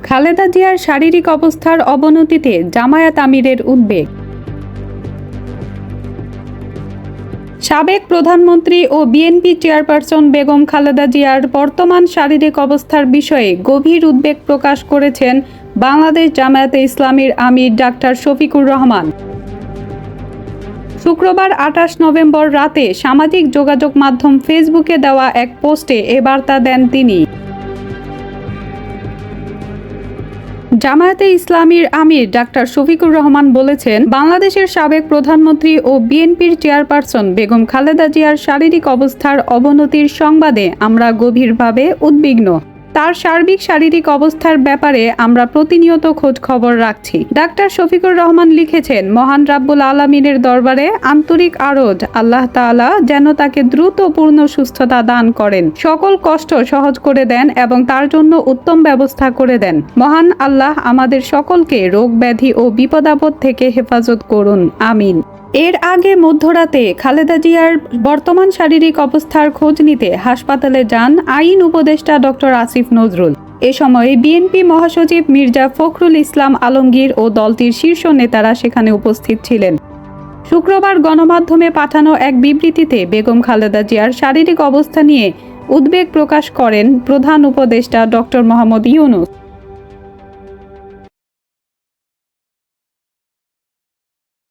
খালেদা জিয়ার শারীরিক অবস্থার অবনতিতে জামায়াত আমিরের উদ্বেগ। সাবেক প্রধানমন্ত্রী ও বিএনপি চেয়ারপারসন বেগম খালেদা জিয়ার বর্তমান শারীরিক অবস্থার বিষয়ে গভীর উদ্বেগ প্রকাশ করেছেন বাংলাদেশ জামায়াতে ইসলামীর আমির ডাক্তার শফিকুর রহমান। শুক্রবার ২৮ নভেম্বর রাতে সামাজিক যোগাযোগ মাধ্যম ফেসবুকে দেওয়া এক পোস্টে এ বার্তা দেন তিনি। জামায়াতে ইসলামীর আমির ডাক্তার শফিকুর রহমান বলেছেন, বাংলাদেশের সাবেক প্রধানমন্ত্রী ও বিএনপির চেয়ারপারসন বেগম খালেদা জিয়ার শারীরিক অবস্থার অবনতির সংবাদে আমরা গভীরভাবে উদ্বিগ্ন। তার সার্বিক শারীরিক অবস্থার ব্যাপারে আমরা প্রতিনিয়ত খোঁজ খবর রাখছি। ডাক্তার শফিকুর রহমান লিখেছেন, মহান রাব্বুল আলামিনের দরবারে আন্তরিক আরজ আল্লাহ তাআলা যেন তাকে দ্রুত পূর্ণ সুস্থতা দান করেন, সকল কষ্ট সহজ করে দেন এবং তার জন্য উত্তম ব্যবস্থা করে দেন। মহান আল্লাহ আমাদের সকলকে রোগ ব্যাধি ও বিপদাপদ থেকে হেফাজত করুন, আমিন। এর আগে মধ্যরাতে খালেদা জিয়ার বর্তমান শারীরিক অবস্থার খোঁজ নিতে হাসপাতালে যান আইন উপদেষ্টা ডক্টর আসিফ নজরুল। এ সময় বিএনপি মহাসচিব মির্জা ফখরুল ইসলাম আলমগীর ও দলটির শীর্ষ নেতারা সেখানে উপস্থিত ছিলেন। শুক্রবার গণমাধ্যমে পাঠানো এক বিবৃতিতে বেগম খালেদা জিয়ার শারীরিক অবস্থা নিয়ে উদ্বেগ প্রকাশ করেন প্রধান উপদেষ্টা ডক্টর মোহাম্মদ ইউনূস।